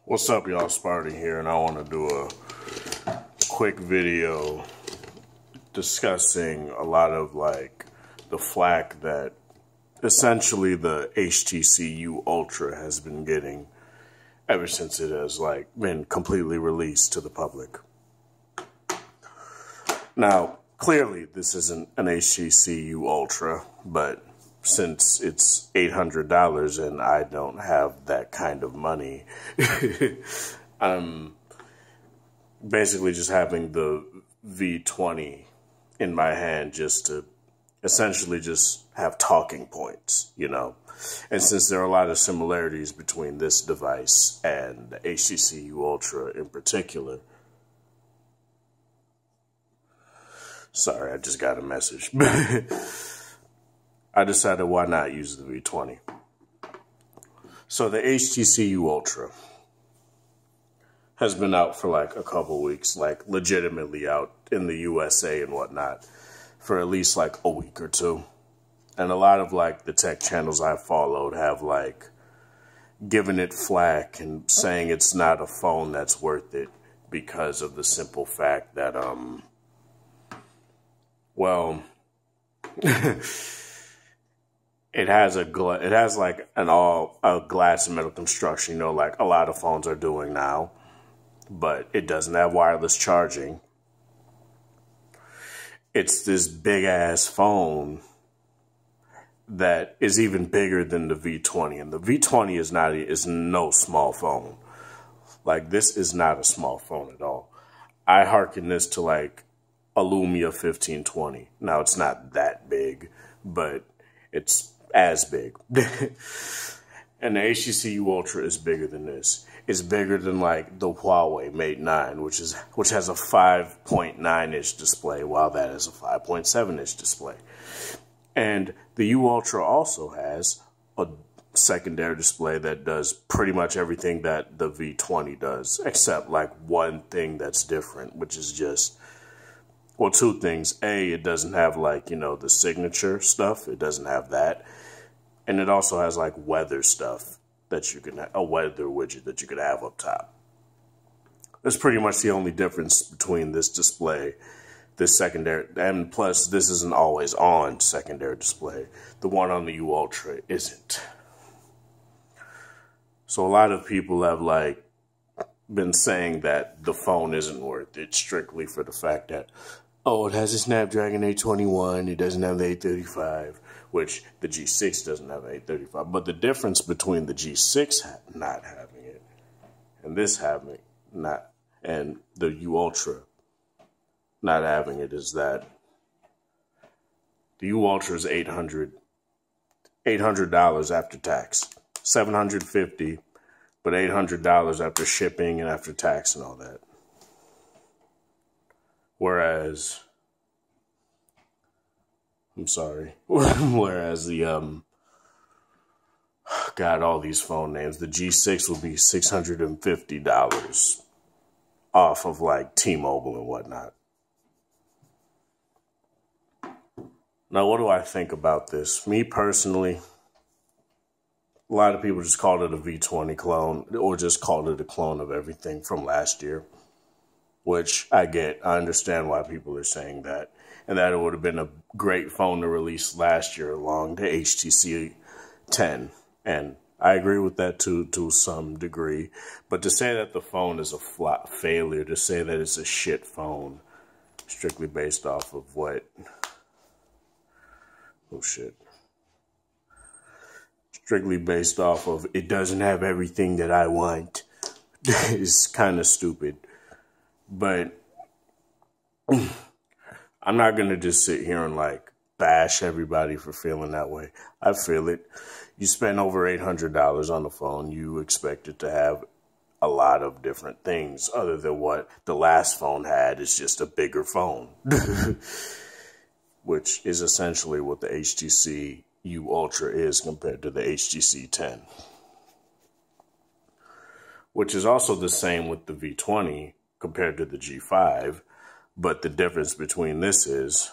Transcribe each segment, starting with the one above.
What's up, y'all? Sparty here, and I want to do a quick video discussing a lot of the flack that essentially the HTC U Ultra has been getting ever since it has been completely released to the public. Now, clearly this isn't an HTC U Ultra, but since it's $800 and I don't have that kind of money, I'm basically just having the V20 in my hand just to essentially just have talking points, you know. And since there are a lot of similarities between this device and the HTC U Ultra in particular. Sorry, I just got a message. I decided why not use the V20. So the HTC U Ultra has been out for a couple weeks, legitimately out in the USA and whatnot for at least a week or two. And a lot of the tech channels I've followed have given it flack and saying it's not a phone that's worth it because of the simple fact that well it has a glass and metal construction, you know, like a lot of phones are doing now, but it doesn't have wireless charging. It's this big ass phone that is even bigger than the V20, and the V20 is no small phone. This is not a small phone at all. I hearken this to a Lumia 1520. Now it's not that big, but it's as big. And the HTC U Ultra is bigger than this. It's bigger than the Huawei Mate 9, which has a 5.9-inch display, while that is a 5.7-inch display. And the U Ultra also has a secondary display that does pretty much everything that the V20 does, except one thing that's different, which is just, well, two things. A, it doesn't have the signature stuff. It doesn't have that. And it also has weather stuff that you can, a weather widget that you could have up top. That's pretty much the only difference between this display, this secondary, and plus this is an always on secondary display. The one on the U Ultra isn't. So a lot of people have been saying that the phone isn't worth it strictly for the fact that, oh, it has a Snapdragon 821, it doesn't have the 835, which the G6 doesn't have 835. But the difference between the G6 not having it and this having it not, and the U Ultra not having it, is that the U Ultra is $800 after tax, $750, but $800 after shipping and after tax and all that. Whereas the got all these phone names. The G6 will be $650 off of T-Mobile and whatnot. Now, what do I think about this? Me personally, a lot of people just called it a V20 clone, or just called it a clone of everything from last year, which I get. I understand why people are saying that, and that it would have been a great phone to release last year along the HTC 10, and I agree with that to some degree. But to say that the phone is a flop failure, to say that it's a shit phone, strictly based off of what? Oh shit. Strictly based off of it doesn't have everything that I want is kind of stupid. But I'm not going to just sit here and bash everybody for feeling that way. I feel it. You spend over $800 on the phone. You expect it to have a lot of different things other than what the last phone had. Is just a bigger phone, which is essentially what the HTC U Ultra is compared to the HTC 10, which is also the same with the V20 compared to the G5, but the difference between this is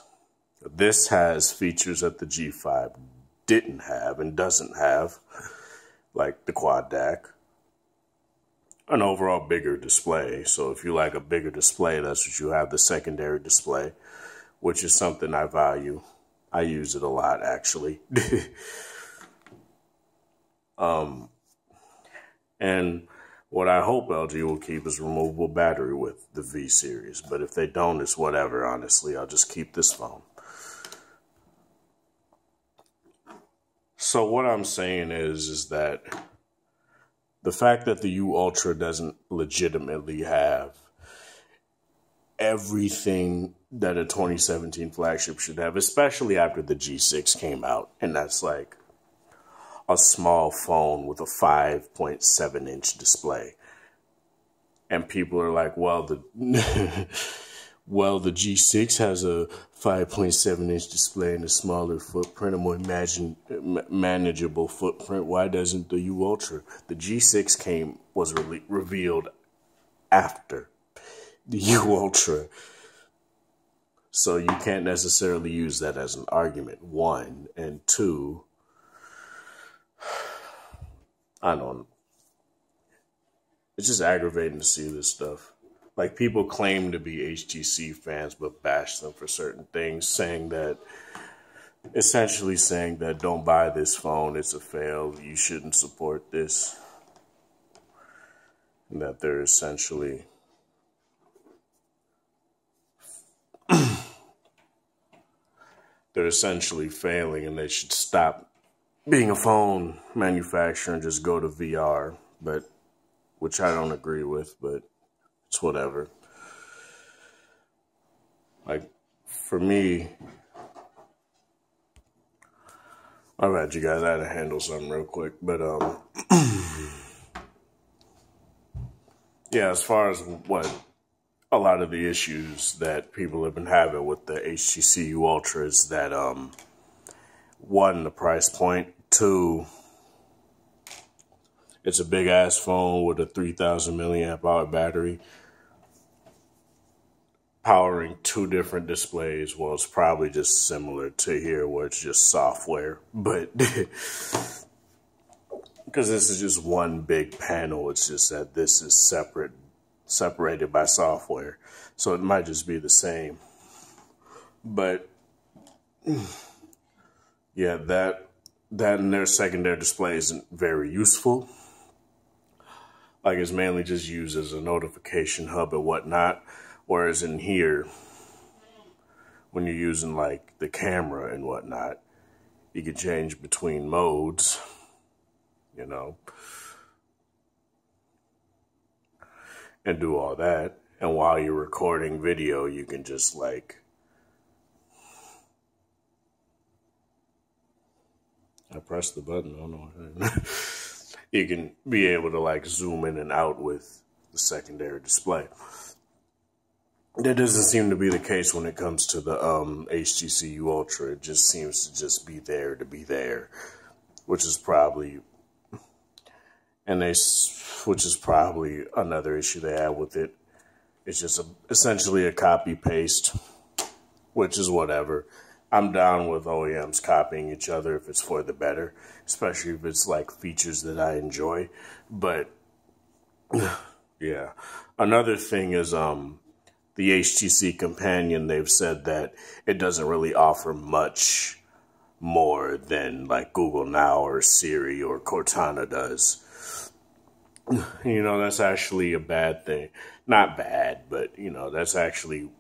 this has features that the G5 didn't have and doesn't have, like the quad DAC, an overall bigger display. So if you like a bigger display, that's what you have, the secondary display, which is something I value. I use it a lot, actually. And what I hope LG will keep is removable battery with the V series. But if they don't, it's whatever, honestly. I'll just keep this phone. So what I'm saying is that the fact that the U Ultra doesn't legitimately have everything that a 2017 flagship should have, especially after the G6 came out, and that's like a small phone with a 5.7-inch display. And people are like, well, the G6 has a 5.7-inch display and a smaller footprint, a more manageable footprint. Why doesn't the U Ultra? The G6 was revealed after the U Ultra. So you can't necessarily use that as an argument, one. And two, it's just aggravating to see this stuff. Like, people claim to be HTC fans, but bash them for certain things, essentially saying that don't buy this phone, it's a fail, you shouldn't support this. And that they're essentially failing, and they should stop being a phone manufacturer and just go to VR, which I don't agree with, but it's whatever. Like, for me, all right, you guys, I had to handle something real quick, but yeah, as far as what a lot of the issues that people have been having with the HTC U Ultra is that, one, the price point, two, it's a big ass phone with a 3,000 milliamp hour battery, powering two different displays. Well, it's probably just similar to here where it's just software, but because this is just one big panel, it's just that this is separated by software, so it might just be the same. But yeah, that and their secondary display isn't very useful. Like, it's mainly just used as a notification hub and whatnot. Whereas in here, when you're using like the camera and whatnot, you can change between modes, you know, and do all that. And while you're recording video, you can just like, I pressed the button, I don't know. You can be able to like zoom in and out with the secondary display. That doesn't seem to be the case when it comes to the HTC U Ultra. It just seems to just be there to be there, which is probably another issue they have with it. It's just essentially a copy paste, which is whatever. I'm down with OEMs copying each other if it's for the better, especially if it's like features that I enjoy. But yeah, another thing is the HTC Companion. They've said that it doesn't really offer much more than like Google Now or Siri or Cortana does. You know, that's actually a bad thing. Not bad, but you know, that's actually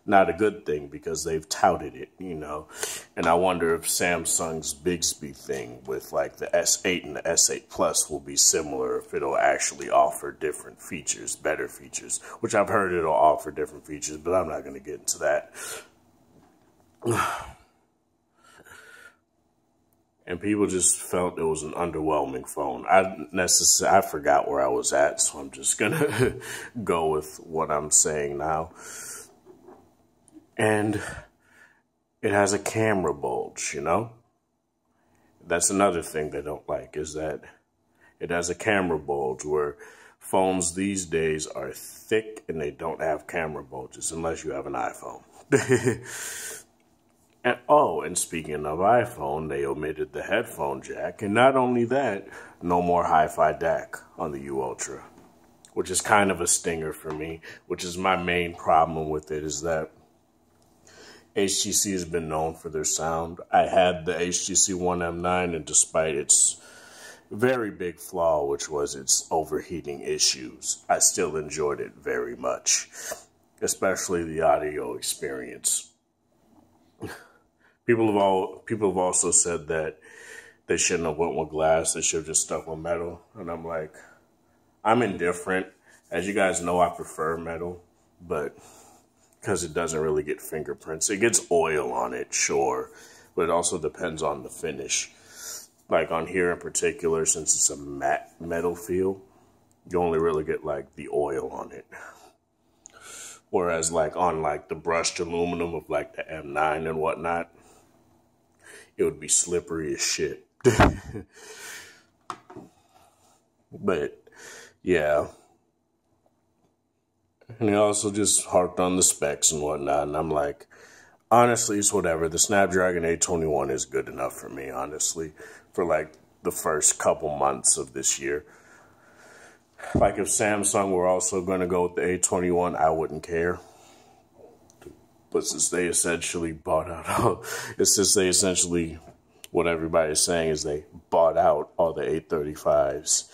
not a good thing because they've touted it, you know. And I wonder if Samsung's Bixby thing with like the S8 and the S8 Plus will be similar, if it'll actually offer different features, better features, which I've heard it'll offer different features, but I'm not going to get into that. And people just felt it was an underwhelming phone. I forgot where I was at, so I'm just going to go with what I'm saying now. And it has a camera bulge, you know? That's another thing they don't like, is that it has a camera bulge, where phones these days are thick and they don't have camera bulges unless you have an iPhone. And oh, and speaking of iPhone, they omitted the headphone jack. And not only that, no more hi-fi DAC on the U Ultra, which is kind of a stinger for me, which is my main problem with it, is that HTC has been known for their sound. I had the HTC One M9, and despite its very big flaw, which was its overheating issues, I still enjoyed it very much, especially the audio experience. People have also said that they shouldn't have went with glass. They should have just stuck with metal. And I'm like, I'm indifferent. As you guys know, I prefer metal, but because it doesn't really get fingerprints. It gets oil on it, sure, but it also depends on the finish. Like on here in particular, since it's a matte metal feel, you only really get like the oil on it. Whereas like on like the brushed aluminum of like the M9 and whatnot, it would be slippery as shit. But yeah. And he also just harped on the specs and whatnot. And I'm like, honestly, it's whatever. The Snapdragon 821 is good enough for me, honestly, for like the first couple months of this year. Like if Samsung were also going to go with the 821, I wouldn't care. But since they essentially bought out, what everybody is saying is they bought out all the 835s.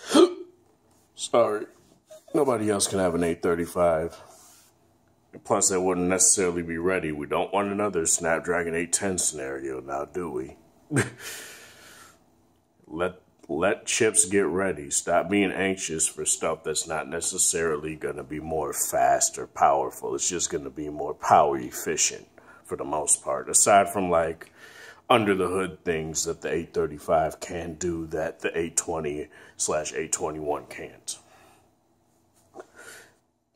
Sorry. Nobody else can have an 835. Plus, they wouldn't necessarily be ready. We don't want another Snapdragon 810 scenario now, do we? Let chips get ready. Stop being anxious for stuff that's not necessarily going to be more fast or powerful. It's just going to be more power efficient for the most part. Aside from like under the hood things that the 835 can do that the 820/821 can't.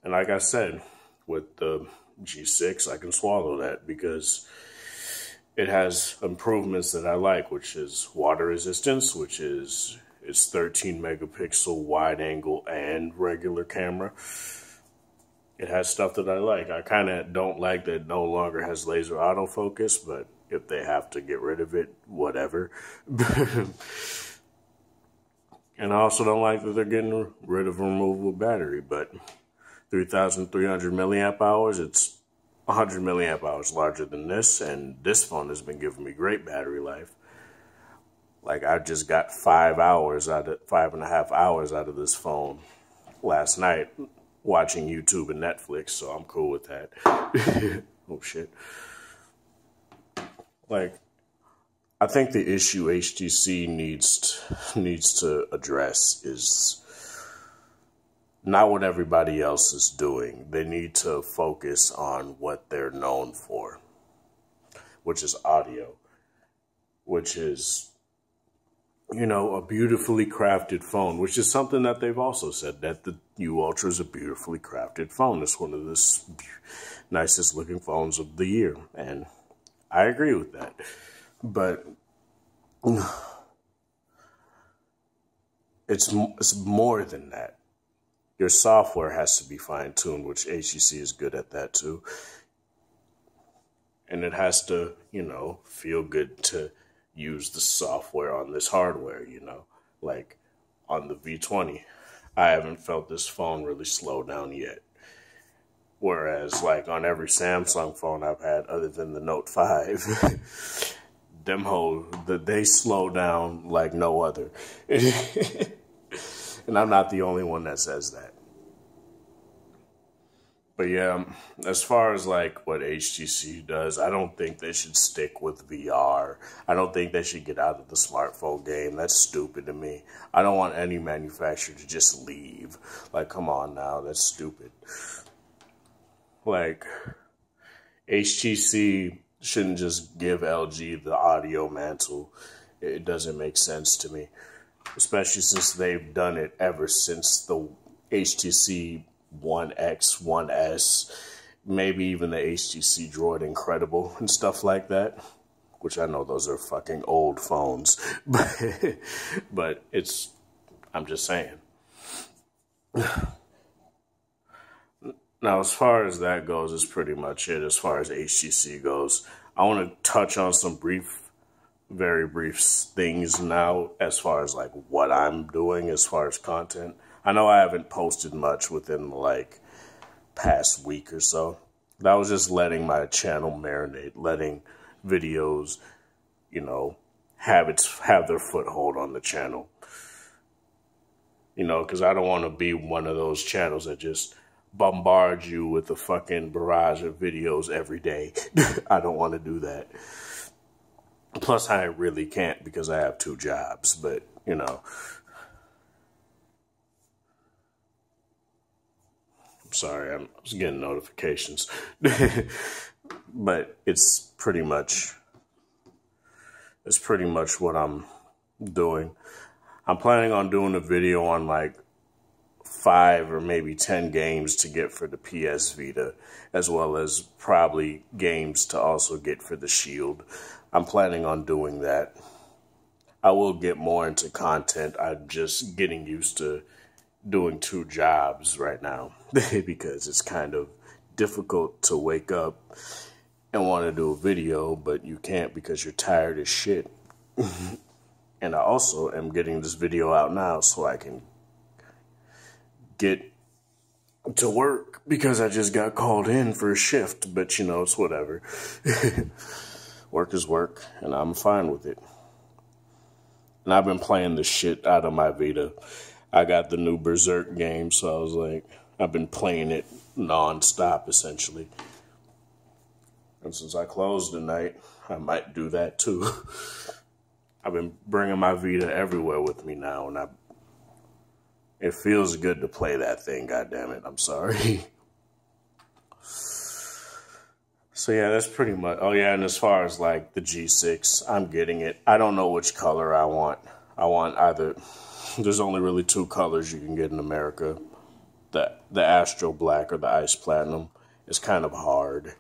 And like I said, with the G6, I can swallow that because it has improvements that I like, which is water resistance, which is its 13 megapixel wide angle and regular camera. It has stuff that I like. I kind of don't like that it no longer has laser autofocus, but if they have to get rid of it, whatever. And I also don't like that they're getting rid of removable battery, but 3,300 milliamp hours, it's 100 milliamp hours larger than this, and this phone has been giving me great battery life. Like I just got 5.5 hours out of this phone last night watching YouTube and Netflix, so I'm cool with that. Oh shit. Like, I think the issue HTC needs to address is not what everybody else is doing. They need to focus on what they're known for, which is audio, which is, you know, a beautifully crafted phone, which is something that they've also said, that the U Ultra is a beautifully crafted phone. It's one of the nicest looking phones of the year, and I agree with that. But it's more than that. Your software has to be fine-tuned, which HTC is good at that too. And it has to, you know, feel good to use the software on this hardware, you know. Like on the V20, I haven't felt this phone really slow down yet. Whereas like on every Samsung phone I've had other than the Note 5, they slow down like no other. And I'm not the only one that says that. But yeah, as far as like what HTC does, I don't think they should stick with VR. I don't think they should get out of the smartphone game. That's stupid to me. I don't want any manufacturer to just leave. Like, come on now, that's stupid. Like, HTC shouldn't just give LG the audio mantle. It doesn't make sense to me. Especially since they've done it ever since the HTC One X, One S, maybe even the HTC Droid Incredible and stuff like that. Which I know those are fucking old phones. But I'm just saying. Now, as far as that goes, is pretty much it. As far as HTC goes, I want to touch on some very brief things now as far as like what I'm doing as far as content. I know I haven't posted much within like past week or so. That was just letting my channel marinate, letting videos, you know, have their foothold on the channel. You know, because I don't want to be one of those channels that just bombard you with a fucking barrage of videos every day. I don't want to do that. Plus, I really can't because I have 2 jobs, but, you know. I'm sorry, I was getting notifications. But it's pretty much what I'm doing. I'm planning on doing a video on like 5 or maybe 10 games to get for the PS Vita, as well as probably games to also get for the Shield. I'm planning on doing that. I will get more into content. I'm just getting used to doing 2 jobs right now because it's kind of difficult to wake up and want to do a video, but you can't because you're tired as shit. And I also am getting this video out now so I can get to work because I just got called in for a shift, but you know, it's whatever. Work is work, and I'm fine with it. And I've been playing the shit out of my Vita. I got the new Berserk game, so I was like, I've been playing it non-stop, essentially. And since I closed tonight, I might do that too. I've been bringing my Vita everywhere with me now, and it feels good to play that thing, goddammit. I'm sorry. So yeah, that's pretty much. Oh yeah, and as far as like the G6, I'm getting it. I don't know which color I want. I want either. There's only really 2 colors you can get in America: the Astro Black or the Ice Platinum. It's kind of hard.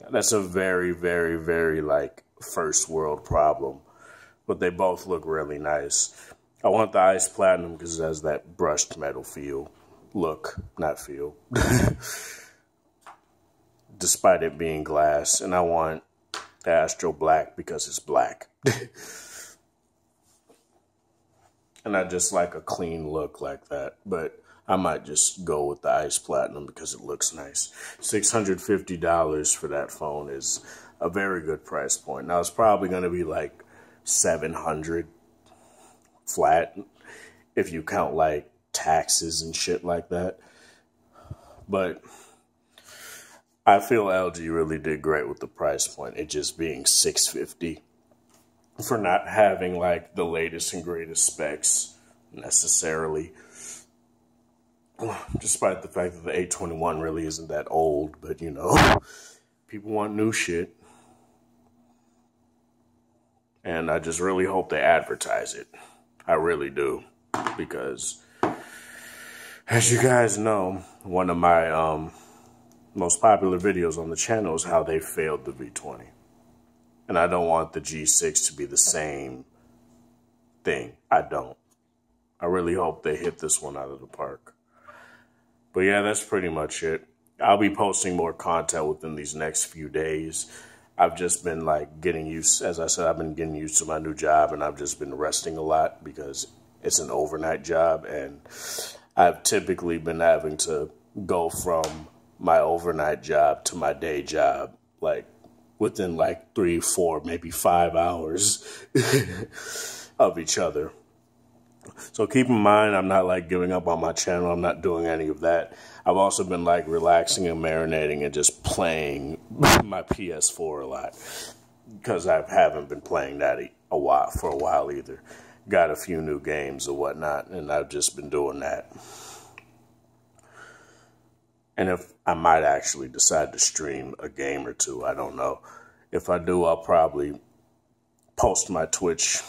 That's a very, very, very like first world problem. But they both look really nice. I want the Ice Platinum because it has that brushed metal feel. Look, not feel. Despite it being glass. And I want the Astro Black because it's black. And I just like a clean look like that. But I might just go with the Ice Platinum because it looks nice. $650 for that phone is a very good price point. Now, it's probably going to be like $700 flat if you count like taxes and shit like that. But I feel LG really did great with the price point, it just being $650 for not having like the latest and greatest specs necessarily. Despite the fact that the A21 really isn't that old, but you know, people want new shit. And I just really hope they advertise it. I really do. Because, as you guys know, one of my most popular videos on the channel is how they failed the V20. And I don't want the G6 to be the same thing. I don't. I really hope they hit this one out of the park. But yeah, that's pretty much it. I'll be posting more content within these next few days. I've just been like getting used, as I said, I've been getting used to my new job, and I've just been resting a lot because it's an overnight job, and I've typically been having to go from my overnight job to my day job like within like 3, 4, maybe 5 hours of each other. So keep in mind, I'm not like giving up on my channel. I'm not doing any of that. I've also been like relaxing and marinating and just playing my PS4 a lot because I haven't been playing that for a while either. Got a few new games or whatnot, and I've just been doing that. And if I might actually decide to stream a game or 2, I don't know. If I do, I'll probably post my Twitch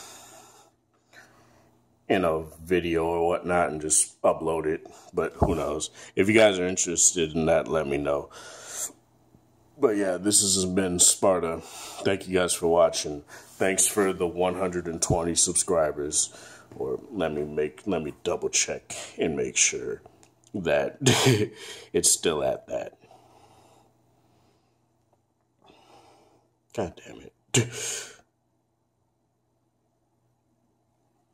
in a video or whatnot and just upload it, but who knows. If you guys are interested in that, let me know. But yeah, this has been Sparta. Thank you guys for watching. Thanks for the 120 subscribers. Or let me double check and make sure that it's still at that. God damn it.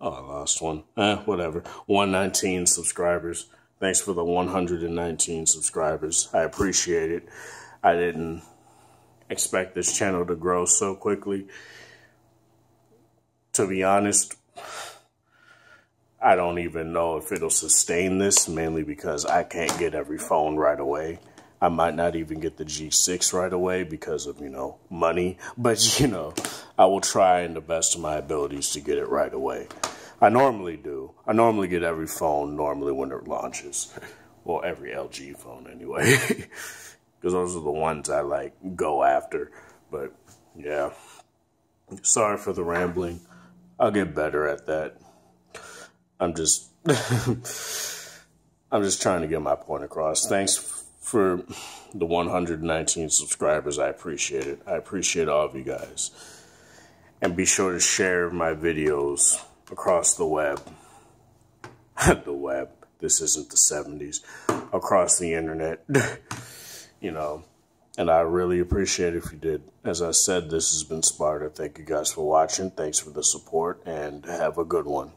Oh, I lost one. Whatever. 119 subscribers. Thanks for the 119 subscribers. I appreciate it. I didn't expect this channel to grow so quickly. To be honest, I don't even know if it'll sustain this, mainly because I can't get every phone right away. I might not even get the G6 right away because of, money. But, I will try in the best of my abilities to get it right away. I normally do. I normally get every phone normally when it launches. Well, every LG phone anyway. Because those are the ones I, go after. But, yeah. Sorry for the rambling. I'll get better at that. I'm just trying to get my point across. Thanks for the 119 subscribers. I appreciate it. I appreciate all of you guys. And be sure to share my videos across the web. The web. This isn't the 70s. Across the internet. And I really appreciate it if you did. As I said, this has been Sparta. Thank you guys for watching. Thanks for the support, and have a good one.